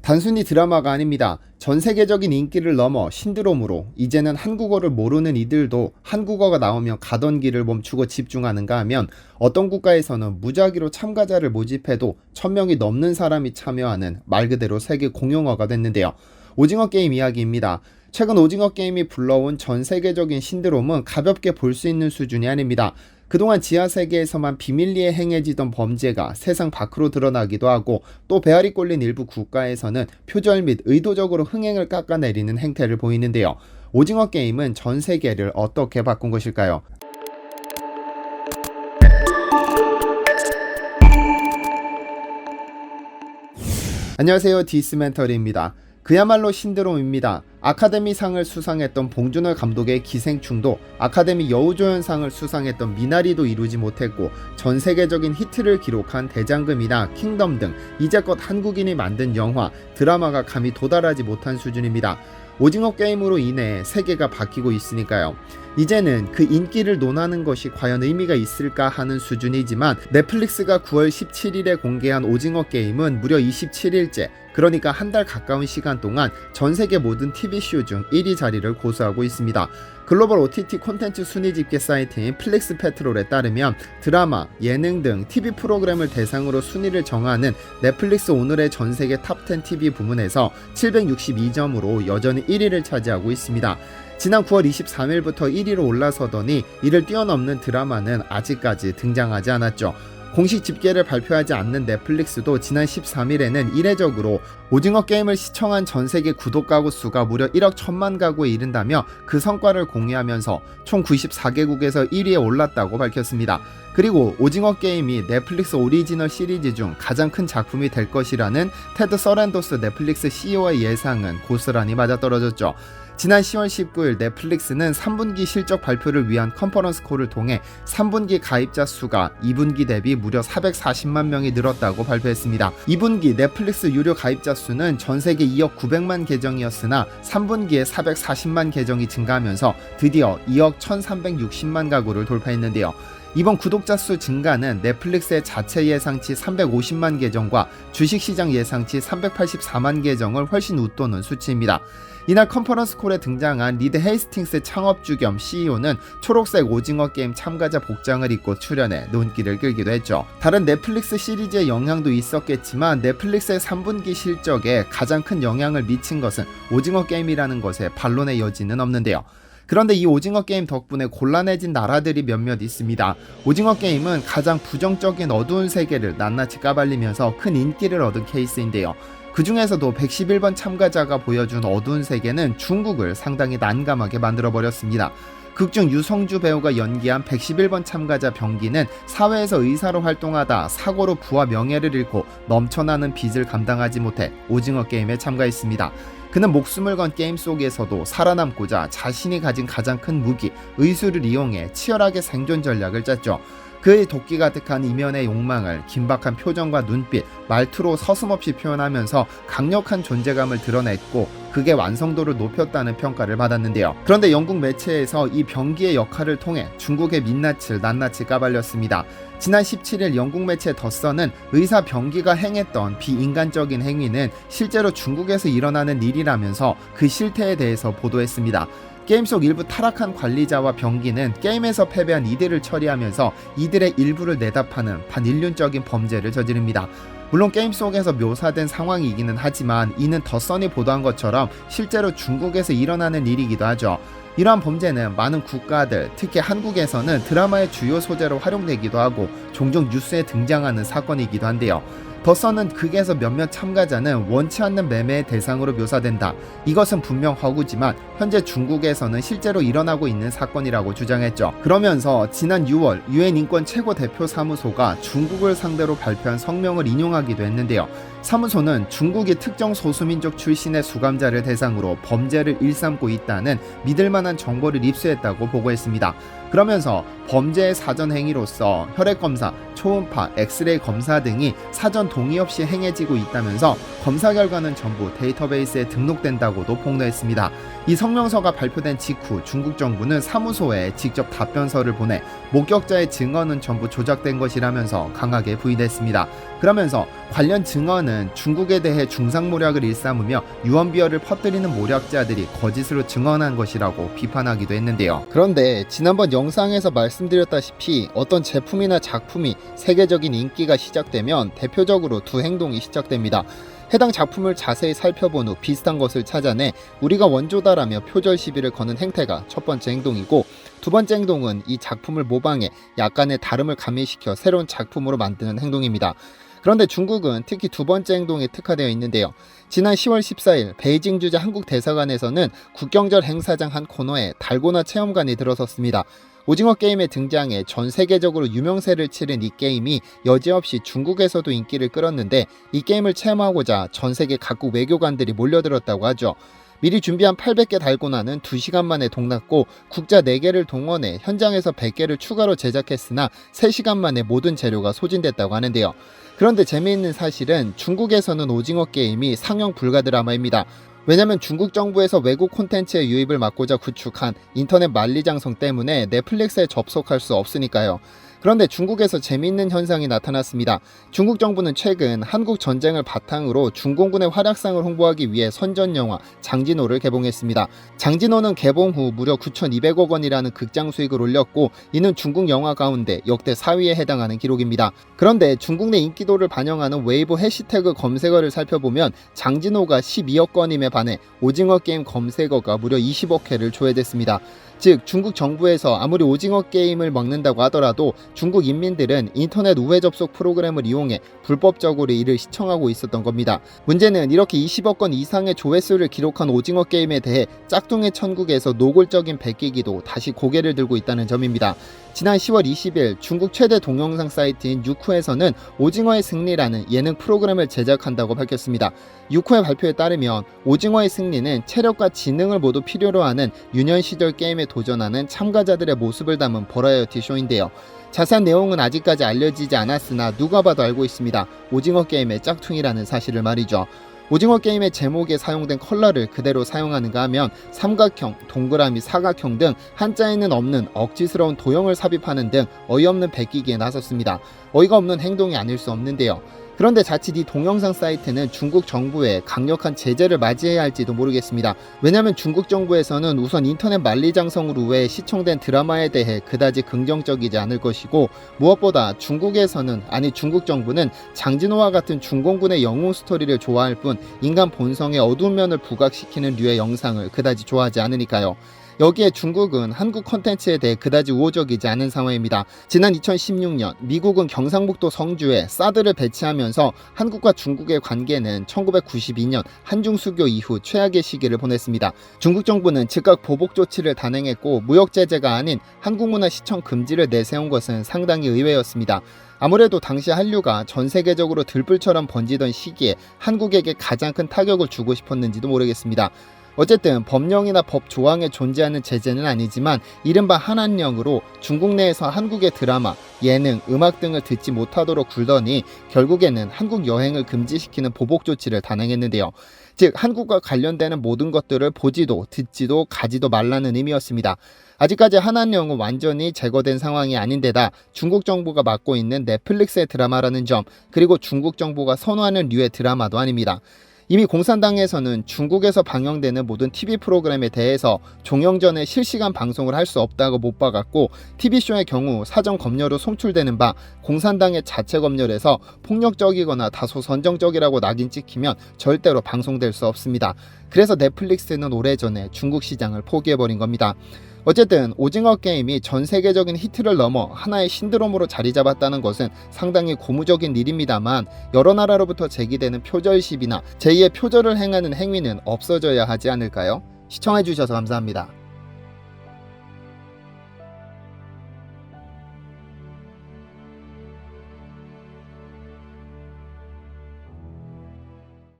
단순히 드라마가 아닙니다. 전 세계적인 인기를 넘어 신드롬으로 이제는 한국어를 모르는 이들도 한국어가 나오면 가던 길을 멈추고 집중하는가 하면 어떤 국가에서는 무작위로 참가자를 모집해도 1000명이 넘는 사람이 참여하는 말 그대로 세계 공용어가 됐는데요. 오징어 게임 이야기입니다. 최근 오징어 게임이 불러온 전 세계적인 신드롬은 가볍게 볼 수 있는 수준이 아닙니다. 그동안 지하세계에서만 비밀리에 행해지던 범죄가 세상 밖으로 드러나기도 하고 또 배알이 꼴린 일부 국가에서는 표절 및 의도적으로 흥행을 깎아내리는 행태를 보이는데요. 오징어 게임은 전 세계를 어떻게 바꾼 것일까요? 안녕하세요, 디스멘터리입니다. 그야말로 신드롬입니다. 아카데미상을 수상했던 봉준호 감독의 기생충도 아카데미 여우조연상을 수상했던 미나리도 이루지 못했고 전 세계적인 히트를 기록한 대장금이나 킹덤 등 이제껏 한국인이 만든 영화, 드라마가 감히 도달하지 못한 수준입니다. 오징어 게임으로 인해 세계가 바뀌고 있으니까요. 이제는 그 인기를 논하는 것이 과연 의미가 있을까 하는 수준이지만 넷플릭스가 9월 17일에 공개한 오징어 게임은 무려 27일째, 그러니까 한 달 가까운 시간 동안 전 세계 모든 TV쇼 중 1위 자리를 고수하고 있습니다. 글로벌 OTT 콘텐츠 순위 집계 사이트인 플릭스페트롤에 따르면 드라마, 예능 등 TV 프로그램을 대상으로 순위를 정하는 넷플릭스 오늘의 전 세계 탑10 TV 부문에서 762점으로 여전히 1위를 차지하고 있습니다. 지난 9월 23일부터 1위로 올라서더니 이를 뛰어넘는 드라마는 아직까지 등장하지 않았죠. 공식 집계를 발표하지 않는 넷플릭스도 지난 13일에는 이례적으로 오징어 게임을 시청한 전세계 구독 가구 수가 무려 1억 1000만 가구에 이른다며 그 성과를 공유하면서 총 94개국에서 1위에 올랐다고 밝혔습니다. 그리고 오징어 게임이 넷플릭스 오리지널 시리즈 중 가장 큰 작품이 될 것이라는 테드 서랜도스 넷플릭스 CEO의 예상은 고스란히 맞아떨어졌죠. 지난 10월 19일 넷플릭스는 3분기 실적 발표를 위한 컨퍼런스 콜을 통해 3분기 가입자 수가 2분기 대비 무려 440만 명이 늘었다고 발표했습니다. 2분기 넷플릭스 유료 가입자 수는 전세계 2억 900만 계정이었으나 3분기에 440만 계정이 증가하면서 드디어 2억 1360만 가구를 돌파했는데요. 이번 구독자 수 증가는 넷플릭스의 자체 예상치 350만 계정과 주식시장 예상치 384만 계정을 훨씬 웃도는 수치입니다. 이날 컨퍼런스 콜에 등장한 리드 헤이스팅스 창업주 겸 CEO는 초록색 오징어 게임 참가자 복장을 입고 출연해 눈길을 끌기도 했죠. 다른 넷플릭스 시리즈의 영향도 있었겠지만 넷플릭스의 3분기 실적에 가장 큰 영향을 미친 것은 오징어 게임이라는 것에 반론의 여지는 없는데요. 그런데 이 오징어 게임 덕분에 곤란해진 나라들이 몇몇 있습니다. 오징어 게임은 가장 부정적인 어두운 세계를 낱낱이 까발리면서 큰 인기를 얻은 케이스인데요. 그 중에서도 111번 참가자가 보여준 어두운 세계는 중국을 상당히 난감하게 만들어버렸습니다. 극중 유성주 배우가 연기한 111번 참가자 병기는 사회에서 의사로 활동하다 사고로 부와 명예를 잃고 넘쳐나는 빚을 감당하지 못해 오징어 게임에 참가했습니다. 그는 목숨을 건 게임 속에서도 살아남고자 자신이 가진 가장 큰 무기, 의술을 이용해 치열하게 생존 전략을 짰죠. 그의 도끼 가득한 이면의 욕망을 긴박한 표정과 눈빛, 말투로 서슴없이 표현하면서 강력한 존재감을 드러냈고 그게 완성도를 높였다는 평가를 받았는데요. 그런데 영국 매체에서 이 병기의 역할을 통해 중국의 민낯을 낱낱이 까발렸습니다. 지난 17일 영국 매체 더선은 의사 병기가 행했던 비인간적인 행위는 실제로 중국에서 일어나는 일이라면서 그 실태에 대해서 보도했습니다. 게임 속 일부 타락한 관리자와 병기는 게임에서 패배한 이들을 처리하면서 이들의 일부를 내다 파는 반인륜적인 범죄를 저지릅니다. 물론 게임 속에서 묘사된 상황이기는 하지만 이는 더선이 보도한 것처럼 실제로 중국에서 일어나는 일이기도 하죠. 이러한 범죄는 많은 국가들, 특히 한국에서는 드라마의 주요 소재로 활용되기도 하고 종종 뉴스에 등장하는 사건이기도 한데요. 더선은 극에서 몇몇 참가자는 원치 않는 매매의 대상으로 묘사된다. 이것은 분명 허구지만 현재 중국에서는 실제로 일어나고 있는 사건이라고 주장했죠. 그러면서 지난 6월 유엔 인권 최고 대표 사무소가 중국을 상대로 발표한 성명을 인용하기도 했는데요. 사무소는 중국이 특정 소수민족 출신의 수감자를 대상으로 범죄를 일삼고 있다는 믿을만한 정보를 입수했다고 보고했습니다. 그러면서 범죄의 사전 행위로서 혈액검사, 초음파, 엑스레이 검사 등이 사전 동의 없이 행해지고 있다면서 검사 결과는 전부 데이터베이스에 등록된다고도 폭로했습니다. 이 성명서가 발표된 직후 중국 정부는 사무소에 직접 답변서를 보내 목격자의 증언은 전부 조작된 것이라면서 강하게 부인했습니다. 그러면서 관련 증언은 중국에서는 중국에 대해 중상모략을 일삼으며 유언비어를 퍼뜨리는 모략자들이 거짓으로 증언한 것이라고 비판하기도 했는데요. 그런데 지난번 영상에서 말씀드렸다시피 어떤 제품이나 작품이 세계적인 인기가 시작되면 대표적으로 두 행동이 시작됩니다. 해당 작품을 자세히 살펴본 후 비슷한 것을 찾아내 우리가 원조다라며 표절 시비를 거는 행태가 첫 번째 행동이고, 두 번째 행동은 이 작품을 모방해 약간의 다름을 가미시켜 새로운 작품으로 만드는 행동입니다. 그런데 중국은 특히 두 번째 행동에 특화되어 있는데요. 지난 10월 14일 베이징 주재 한국 대사관에서는 국경절 행사장 한 코너에 달고나 체험관이 들어섰습니다. 오징어 게임에 등장해 전 세계적으로 유명세를 치른 이 게임이 여지없이 중국에서도 인기를 끌었는데, 이 게임을 체험하고자 전 세계 각국 외교관들이 몰려들었다고 하죠. 미리 준비한 800개 달고나는 2시간 만에 동났고, 국자 4개를 동원해 현장에서 100개를 추가로 제작했으나 3시간 만에 모든 재료가 소진됐다고 하는데요. 그런데 재미있는 사실은 중국에서는 오징어 게임이 상영 불가 드라마입니다. 왜냐면 중국 정부에서 외국 콘텐츠의 유입을 막고자 구축한 인터넷 만리장성 때문에 넷플릭스에 접속할 수 없으니까요. 그런데 중국에서 재미있는 현상이 나타났습니다. 중국 정부는 최근 한국 전쟁을 바탕으로 중공군의 활약상을 홍보하기 위해 선전 영화 장진호를 개봉했습니다. 장진호는 개봉 후 무려 9,200억 원이라는 극장 수익을 올렸고, 이는 중국 영화 가운데 역대 4위에 해당하는 기록입니다. 그런데 중국 내 인기도를 반영하는 웨이보 해시태그 검색어를 살펴보면 장진호가 12억 건임에 반해 오징어 게임 검색어가 무려 20억 회를 조회됐습니다. 즉 중국 정부에서 아무리 오징어 게임을 막는다고 하더라도 중국 인민들은 인터넷 우회 접속 프로그램을 이용해 불법적으로 이를 시청하고 있었던 겁니다. 문제는 이렇게 20억 건 이상의 조회수를 기록한 오징어 게임에 대해 짝퉁의 천국에서 노골적인 베끼기도 다시 고개를 들고 있다는 점입니다. 지난 10월 20일 중국 최대 동영상 사이트인 유쿠에서는 오징어의 승리라는 예능 프로그램을 제작한다고 밝혔습니다. 유쿠의 발표에 따르면 오징어의 승리는 체력과 지능을 모두 필요로 하는 유년 시절 게임에 도전하는 참가자들의 모습을 담은 버라이어티 쇼인데요. 자세한 내용은 아직까지 알려지지 않았으나 누가 봐도 알고 있습니다. 오징어 게임의 짝퉁이라는 사실을 말이죠. 오징어 게임의 제목에 사용된 컬러를 그대로 사용하는가 하면 삼각형, 동그라미, 사각형 등 한자에는 없는 억지스러운 도형을 삽입하는 등 어이없는 베끼기에 나섰습니다. 어이가 없는 행동이 아닐 수 없는데요. 그런데 자칫 이 동영상 사이트는 중국 정부의 강력한 제재를 맞이해야 할지도 모르겠습니다. 왜냐하면 중국 정부에서는 우선 인터넷 만리장성으로 외에 시청된 드라마에 대해 그다지 긍정적이지 않을 것이고, 무엇보다 중국에서는, 아니 중국 정부는 장진호와 같은 중공군의 영웅 스토리를 좋아할 뿐 인간 본성의 어두운 면을 부각시키는 류의 영상을 그다지 좋아하지 않으니까요. 여기에 중국은 한국 콘텐츠에 대해 그다지 우호적이지 않은 상황입니다. 지난 2016년 미국은 경상북도 성주에 사드를 배치하면서 한국과 중국의 관계는 1992년 한중수교 이후 최악의 시기를 보냈습니다. 중국 정부는 즉각 보복 조치를 단행했고, 무역 제재가 아닌 한국 문화 시청 금지를 내세운 것은 상당히 의외였습니다. 아무래도 당시 한류가 전 세계적으로 들불처럼 번지던 시기에 한국에게 가장 큰 타격을 주고 싶었는지도 모르겠습니다. 어쨌든 법령이나 법 조항에 존재하는 제재는 아니지만 이른바 한한령으로 중국 내에서 한국의 드라마, 예능, 음악 등을 듣지 못하도록 굴더니 결국에는 한국 여행을 금지시키는 보복 조치를 단행했는데요. 즉 한국과 관련되는 모든 것들을 보지도 듣지도 가지도 말라는 의미였습니다. 아직까지 한한령은 완전히 제거된 상황이 아닌데다 중국 정부가 맡고 있는 넷플릭스의 드라마라는 점, 그리고 중국 정부가 선호하는 류의 드라마도 아닙니다. 이미 공산당에서는 중국에서 방영되는 모든 TV 프로그램에 대해서 종영 전에 실시간 방송을 할 수 없다고 못 박았고, TV쇼의 경우 사전 검열로 송출되는 바 공산당의 자체 검열에서 폭력적이거나 다소 선정적이라고 낙인 찍히면 절대로 방송될 수 없습니다. 그래서 넷플릭스는 오래전에 중국 시장을 포기해버린 겁니다. 어쨌든 오징어 게임이 전 세계적인 히트를 넘어 하나의 신드롬으로 자리 잡았다는 것은 상당히 고무적인 일입니다만, 여러 나라로부터 제기되는 표절 시비나 제2의 표절을 행하는 행위는 없어져야 하지 않을까요? 시청해주셔서 감사합니다.